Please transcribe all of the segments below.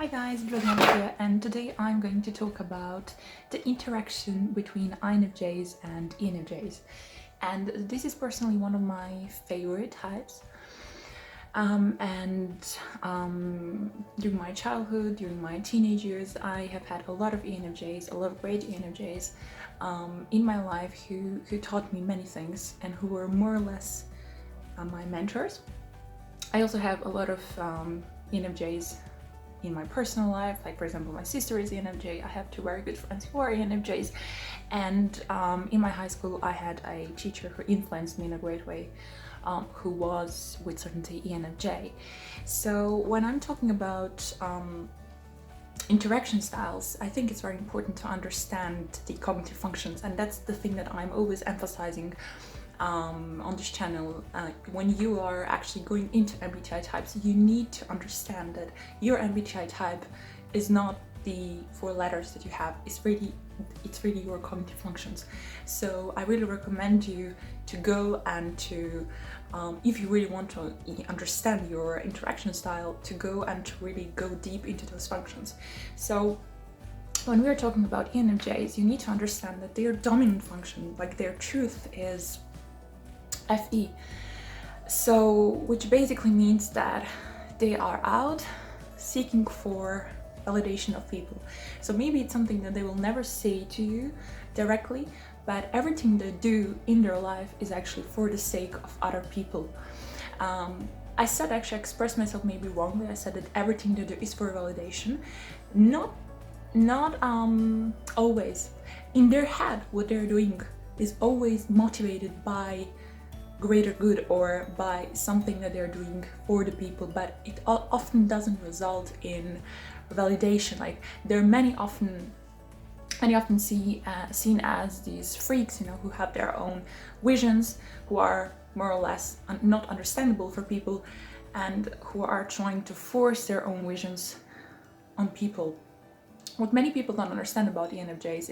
Hi guys, Juliana here, and today I'm going to talk about the interaction between INFJs and ENFJs. And this is personally one of my favorite types. During my childhood, during my teenage years, I have had a lot of ENFJs, a lot of great ENFJs in my life who taught me many things and who were more or less my mentors. I also have a lot of ENFJs in my personal life, like for example my sister is ENFJ. I have two very good friends who are ENFJs, and in my high school I had a teacher who influenced me in a great way, who was with certainty ENFJ. So when I'm talking about interaction styles, I think it's very important to understand the cognitive functions, and that's the thing that I'm always emphasizing on this channel. When you are actually going into MBTI types, you need to understand that your MBTI type is not the 4 letters that you have. It's really your cognitive functions. So I really recommend you to go and to if you really want to understand your interaction style, to go and to really go deep into those functions. So when we're talking about ENFJs, you need to understand that their dominant function, like their truth, is FE. So, which basically means that they are out seeking for validation of people. So maybe it's something that they will never say to you directly, but everything they do in their life is actually for the sake of other people. I expressed myself maybe wrongly. I said that everything they do is for validation. Not always. In their head, what they're doing is always motivated by greater good or by something that they're doing for the people, but it often doesn't result in validation. Like they're many often seen as these freaks, who have their own visions, who are more or less not understandable for people, and who are trying to force their own visions on people. What many people don't understand about ENFJs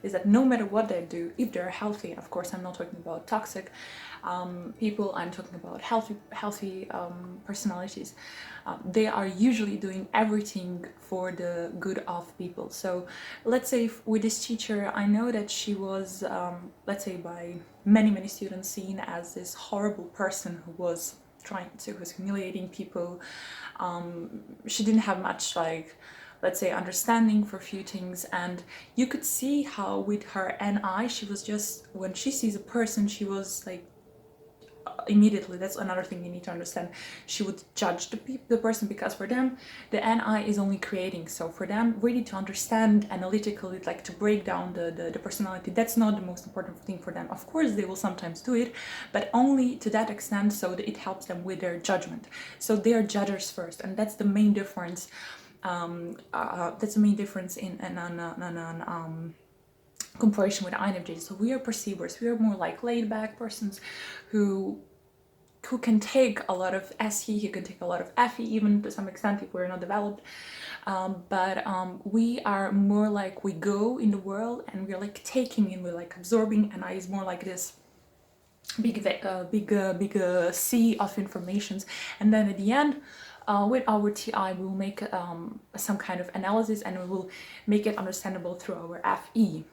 is that no matter what they do, if they're healthy, of course I'm not talking about toxic people, I'm talking about healthy personalities, they are usually doing everything for the good of people. So let's say with this teacher, I know that she was, let's say by many students, seen as this horrible person who was humiliating people. She didn't have much, let's say, understanding for a few things, and you could see how with her NI, she was just, when she sees a person, she was like immediately, that's another thing you need to understand, she would judge the person, because for them the NI is only creating. So for them really to understand analytically, like to break down the personality, that's not the most important thing for them. Of course they will sometimes do it, but only to that extent, so that it helps them with their judgment. So they are judges first, and that's the main difference. That's the main difference in comparison with INFJs. So we are perceivers. We are more like laid-back persons who can take a lot of SE, who can take a lot of FE, even to some extent if we're not developed. But we are more like, we go in the world and we're like taking in, we're like absorbing, and I is more like this big sea of informations, and then at the end, with our TI, we will make some kind of analysis, and we will make it understandable through our FE.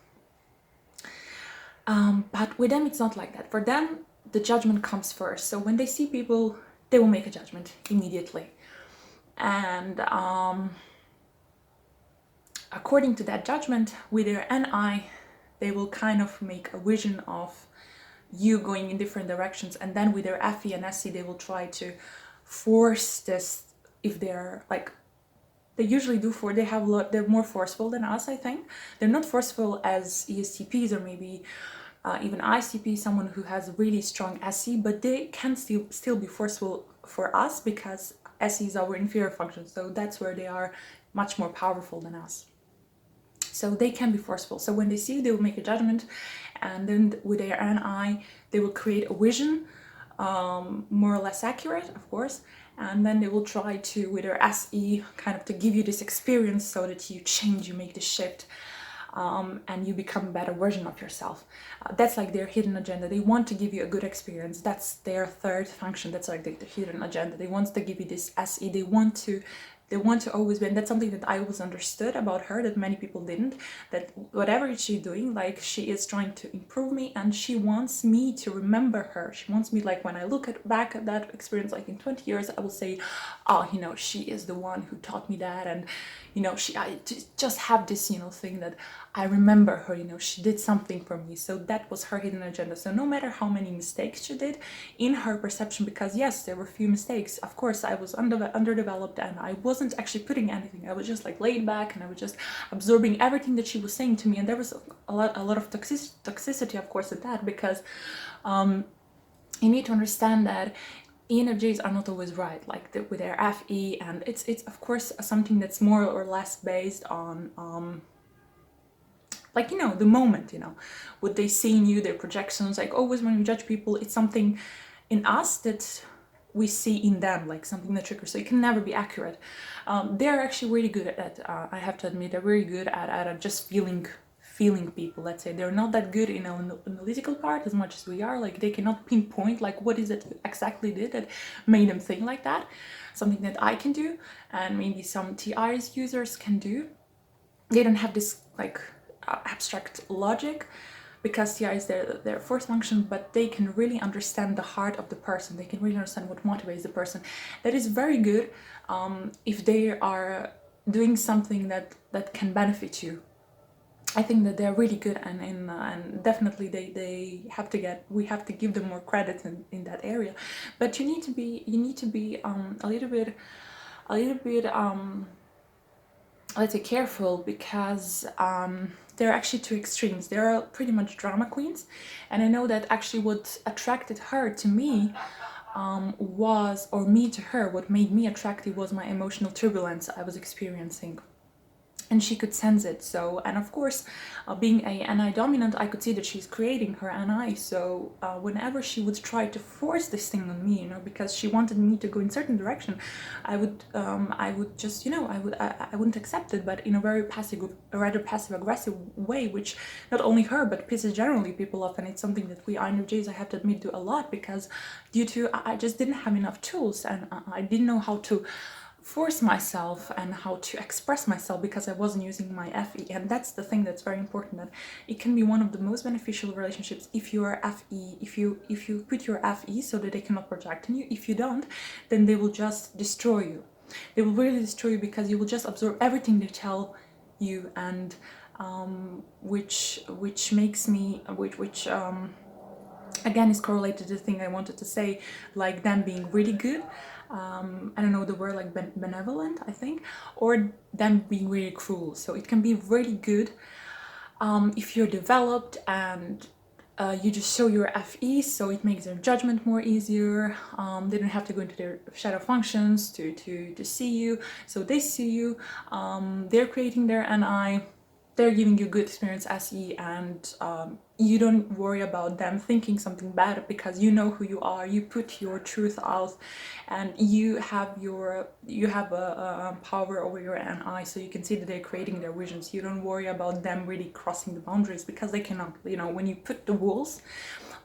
But with them, it's not like that. For them, the judgment comes first. So when they see people, they will make a judgment immediately. And according to that judgment, with their NI, they will kind of make a vision of you going in different directions. And then with their FE and SE, they will try to force this. If they're like, they usually do, they're more forceful than us, I think. They're not forceful as ESTPs or maybe even ICP, someone who has really strong SE, but they can still be forceful for us, because SE is our inferior function, so that's where they are much more powerful than us. So they can be forceful. So when they see, they will make a judgment, and then with their NI, they will create a vision, more or less accurate, of course, and then they will try to, with their SE, kind of to give you this experience so that you change, you make the shift, and you become a better version of yourself. That's like their hidden agenda. They want to give you a good experience. That's their third function. That's like the hidden agenda. They want to give you this SE. They want to They want to always be, and that's something that I always understood about her that many people didn't, that whatever she's doing, like she is trying to improve me and she wants me to remember her. She wants me, like when I look back at that experience, like in 20 years, I will say, oh, you know, she is the one who taught me that. And, you know, I just have this, you know, thing that I remember her, you know, she did something for me. So that was her hidden agenda. So no matter how many mistakes she did in her perception, because yes, there were few mistakes. Of course, I was underdeveloped and I wasn't actually putting anything. I was just like laid back and I was just absorbing everything that she was saying to me. And there was a lot of toxicity, of course, in that, because you need to understand that ENFJs are not always right, like with their FE, and it's of course something that's more or less based on like, you know, the moment, you know, what they see in you, their projections. Like always when we judge people, it's something in us that we see in them, like something that triggers, so it can never be accurate. They're actually really good at, I have to admit, they're very good at just feeling people. Let's say they're not that good in an analytical part as much as we are. Like they cannot pinpoint like what is it exactly did that made them think like that. Something that I can do, and maybe some TIs users can do. They don't have this like abstract logic, because TI is their force function, but they can really understand the heart of the person. They can really understand what motivates the person. That is very good if they are doing something that can benefit you. I think that they're really good, and definitely we have to give them more credit in that area. But you need to be a little bit let's say careful, because there are actually two extremes. There are pretty much drama queens, and I know that actually what attracted her to me was, or me to her, what made me attractive was my emotional turbulence I was experiencing. And she could sense it. So, and of course, being a NI dominant, I could see that she's creating her NI. So whenever she would try to force this thing on me, you know, because she wanted me to go in certain direction, I would just, you know, I wouldn't accept it, but in a very rather passive aggressive way, which not only her but pisses generally people off. And it's something that we INFJs, I have to admit, do a lot, because due to I just didn't have enough tools, and I didn't know how to force myself and how to express myself, because I wasn't using my FE. And that's the thing that's very important, that it can be one of the most beneficial relationships if you are FE, if you put your FE so that they cannot project on you. If you don't, then they will just destroy you. They will really destroy you, because you will just absorb everything they tell you, and which makes me again is correlated to the thing I wanted to say, like them being really good, I don't know the word, like benevolent, I think, or them being really cruel. So it can be really good if you're developed and you just show your FE, so it makes their judgment more easier. They don't have to go into their shadow functions to see you, so they see you, they're creating their NI, they're giving you good experience SE, and you don't worry about them thinking something bad, because you know who you are, you put your truth out, and you have a power over your NI, so you can see that they're creating their visions. You don't worry about them really crossing the boundaries, because they cannot. You know, when you put the walls,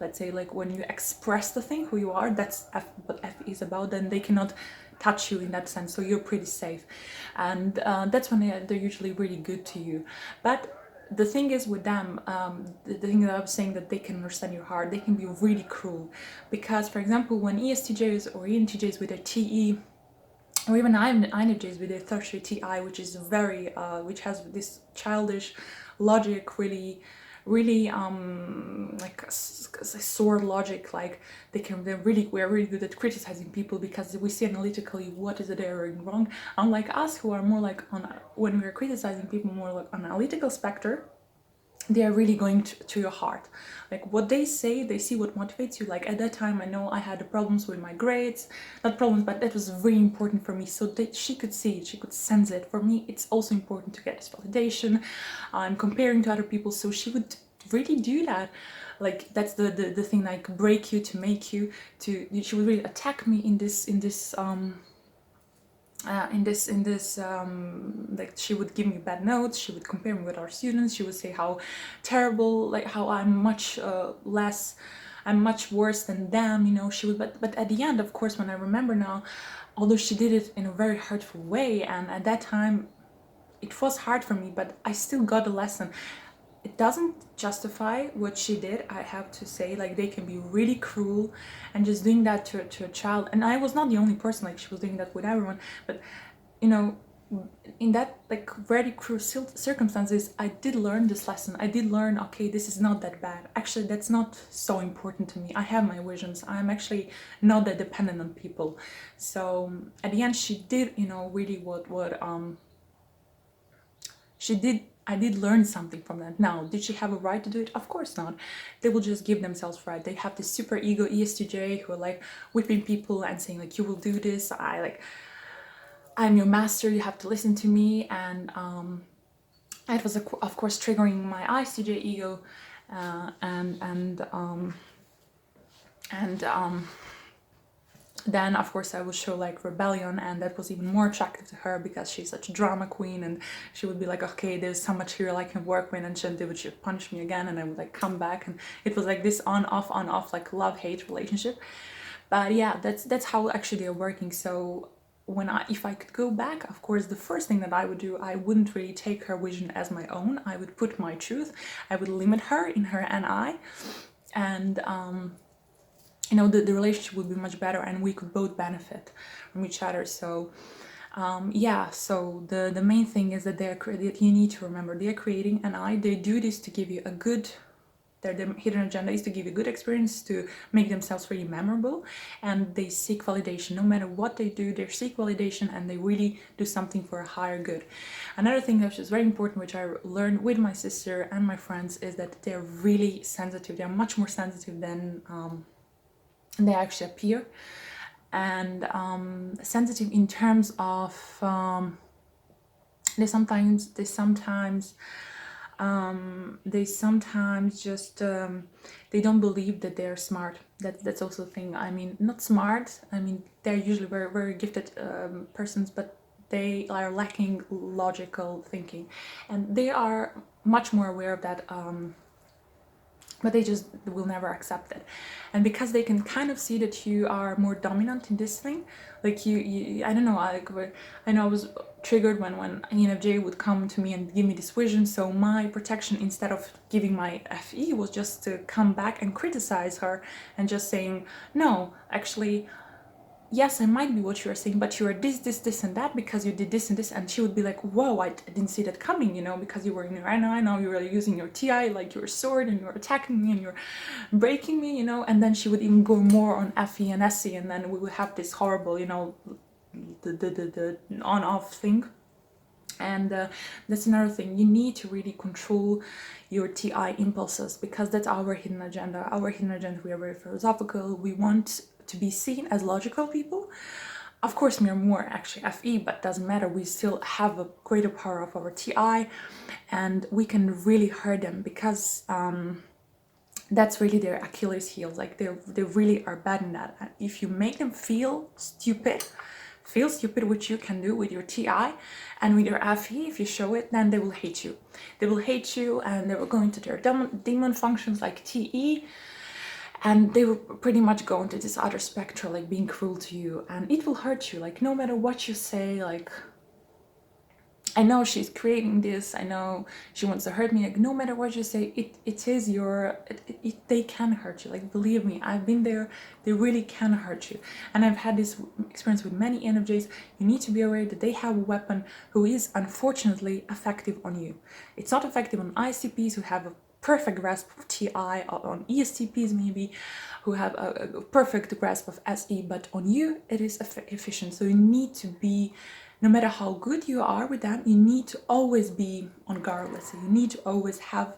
let's say like when you express the thing, who you are, that's what F is about, then they cannot touch you in that sense, so you're pretty safe. And that's when they're usually really good to you. But the thing is with them, the thing that I was saying, that they can understand your heart, they can be really cruel. Because for example, when ESTJs or ENTJs with their TE, or even INFJs with their tertiary TI, which is very which has this childish logic, really like a sword logic, like we're really good at criticizing people, because we see analytically what is it they're doing wrong, unlike us, who are more like when we're criticizing people more like on an analytical spectrum. They are really going to your heart, like what they say, they see what motivates you. Like at that time, I know I had problems with my grades, not problems, but that was very important for me, so that she could see it, she could sense it. For me, it's also important to get this validation. I'm comparing to other people, so she would really do that. Like that's the thing, like break you to make you she would really attack me in this like she would give me bad notes, she would compare me with our students, she would say how terrible, like how I'm much worse than them, you know. She would, but at the end, of course, when I remember now, although she did it in a very hurtful way, and at that time it was hard for me, but I still got a lesson. It doesn't justify what she did, I have to say. Like, they can be really cruel, and just doing that to a child, and I was not the only person, like she was doing that with everyone, but you know, in that like very crucial circumstances, I did learn this lesson. I did learn, okay, this is not that bad. Actually, that's not so important to me. I have my visions. I'm actually not that dependent on people. So at the end, she did, you know, really what she did. I did learn something from that. Now, did she have a right to do it? Of course not. They will just give themselves right. They have this super ego ESTJ who are like whipping people and saying like, you will do this. I'm your master, you have to listen to me. And it was of course triggering my ICJ ego, then of course I would show like rebellion, and that was even more attractive to her because she's such a drama queen, and she would be like, okay, there's some material I can work with, and she would punch me again, and I would like come back, and it was like this on off like love-hate relationship. But yeah, that's how actually they're working. So if I could go back, of course, the first thing that I would do, I wouldn't really take her vision as my own. I would put my truth. I would limit her in her NI, and you know, the relationship would be much better, and we could both benefit from each other. So yeah, so the main thing is that you need to remember they're creating NI. They do this to give you a good, their hidden agenda is to give you a good experience, to make themselves really memorable, and they seek validation. No matter what they do, they seek validation, and they really do something for a higher good. Another thing that's just very important, which I learned with my sister and my friends, is that they're really sensitive. They're much more sensitive than they actually appear, and sensitive in terms of they sometimes just they don't believe that they're smart. That's also a thing. I mean, not smart, I mean, they're usually very, very gifted persons, but they are lacking logical thinking, and they are much more aware of that, but they just will never accept it. And because they can kind of see that you are more dominant in this thing, like you I don't know, I know I was triggered when an ENFJ would come to me and give me this vision. So my protection, instead of giving my FE, was just to come back and criticize her and just saying, no, actually, yes, I might be what you are saying, but you are this, and that because you did this and this. And she would be like, whoa, I didn't see that coming, you know, because you were in your, I know you were using your Ti, like your sword, and you're attacking me and you're breaking me, you know. And then she would even go more on FE and SE, and then we would have this horrible, you know, the on-off thing. And that's another thing. You need to really control your Ti impulses, because that's our hidden agenda. Our hidden agenda, we are very philosophical. We want to be seen as logical people. Of course, we are more actually FE, but doesn't matter. We still have a greater power of our Ti, and we can really hurt them, because that's really their Achilles heel. Like they really are bad in that. If you make them feel stupid, which you can do with your Ti and with your FE, if you show it, then they will hate you. They will hate you, and they will go into their demon functions like TE, and they will pretty much go into this other spectrum, like being cruel to you, and it will hurt you. Like, no matter what you say, like, I know she's creating this, I know she wants to hurt me, like, no matter what you say, they can hurt you. Like, believe me, I've been there. They really can hurt you, and I've had this experience with many ENFJs. You need to be aware that they have a weapon who is unfortunately effective on you. It's not effective on ICPs who have a perfect grasp of Ti, or on ESTPs maybe, who have a perfect grasp of SE, but on you it is efficient. So you need to be, no matter how good you are with them, you need to always be on guard. Let's say you need to always have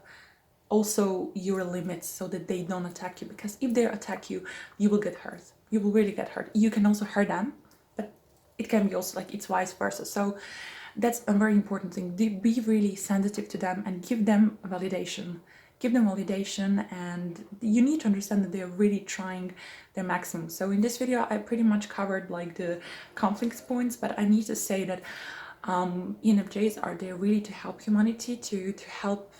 also your limits, so that they don't attack you, because if they attack you, you will get hurt. You will really get hurt. You can also hurt them, but it can be also like it's vice versa. So that's a very important thing. Be really sensitive to them and give them validation. Give them validation, and you need to understand that they're really trying their maximum. So in this video, I pretty much covered like the conflict points, but I need to say that ENFJs are there really to help humanity, to help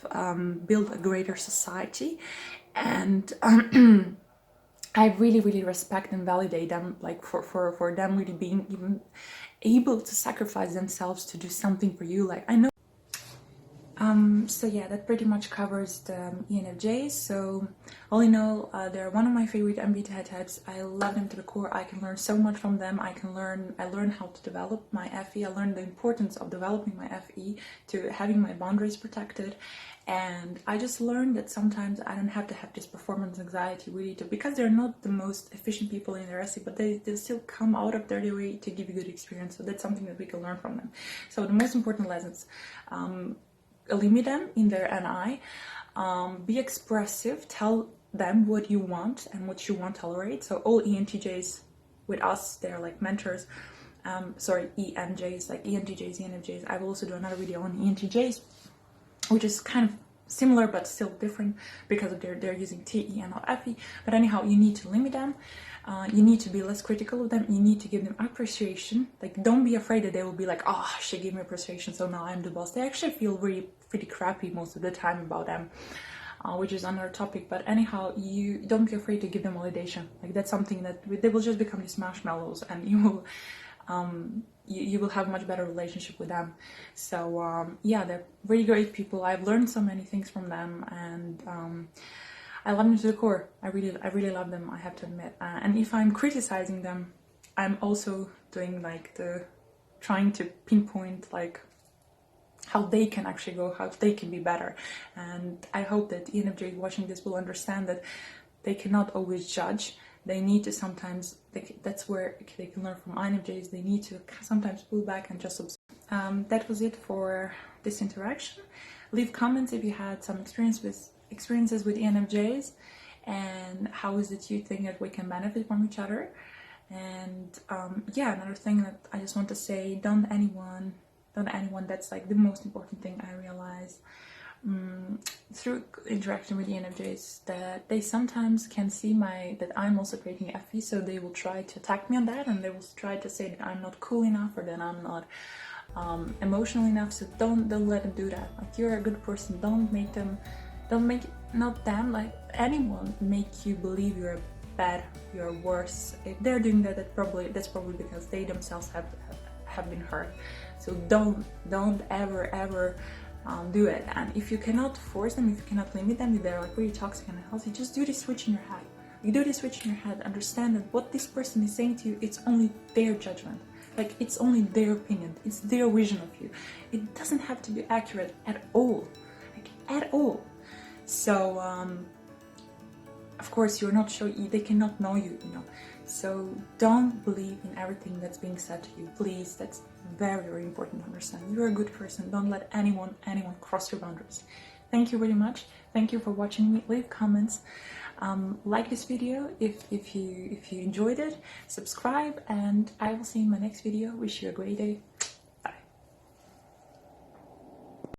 build a greater society, and I really respect and validate them, like for them really being even able to sacrifice themselves to do something for you. Like I know. So yeah, that pretty much covers the ENFJs. So all in all, they're one of my favorite MBTI types. I love them to the core. I can learn so much from them. I learn how to develop my FE. I learned the importance of developing my FE, to having my boundaries protected. And I just learned that sometimes I don't have to have this performance anxiety really because they're not the most efficient people in their SE, but they still come out of their way to give you good experience. So that's something that we can learn from them. So the most important lessons, limit them in their NI, be expressive, tell them what you want and what you won't tolerate. So all ENTJs with us, they're like mentors. ENJs, like ENTJs, ENFJs. I will also do another video on ENTJs, which is kind of similar but still different because of they're using TE and not FE. But anyhow, you need to limit them. You need to be less critical of them. You need to give them appreciation. Like, don't be afraid that they will be like, oh, she gave me appreciation, so now I'm the boss. They actually feel really pretty crappy most of the time about them, which is another topic. But anyhow, you don't be afraid to give them validation. Like, that's something that they will just become these marshmallows, and you will you will have a much better relationship with them. So yeah, they're really great people. I've learned so many things from them, and I love them to the core. I really love them, I have to admit. And if I'm criticizing them, I'm also doing like trying to pinpoint like how they can actually go, how they can be better. And I hope that ENFJ watching this will understand that they cannot always judge. They need to sometimes, that's where they can learn from INFJs. They need to sometimes pull back and just observe. That was it for this interaction. Leave comments if you had some experiences with ENFJs, and how is it you think that we can benefit from each other. And yeah, another thing that I just want to say, don't anyone, that's like the most important thing I realize through interaction with ENFJs, that they sometimes can see that I'm also creating FE, so they will try to attack me on that, and they will try to say that I'm not cool enough or that I'm not emotional enough. So don't let them do that. Like, you're a good person. Don't make not them, like anyone, make you believe you're bad, you're worse. If they're doing that, that's probably because they themselves have been hurt. So don't ever do it. And if you cannot force them, if you cannot limit them, if they're like really toxic and unhealthy, just do this switch in your head. You do this switch in your head, understand that what this person is saying to you, it's only their judgment. Like, it's only their opinion, it's their vision of you. It doesn't have to be accurate at all, like at all. So of course you're not sure, they cannot know you, you know. So don't believe in everything that's being said to you, please. That's very important to understand. You're a good person. Don't let anyone cross your boundaries. Thank you very much. Thank you for watching me. Leave comments, like this video if you enjoyed it, subscribe, and I will see you in my next video. Wish you a great day.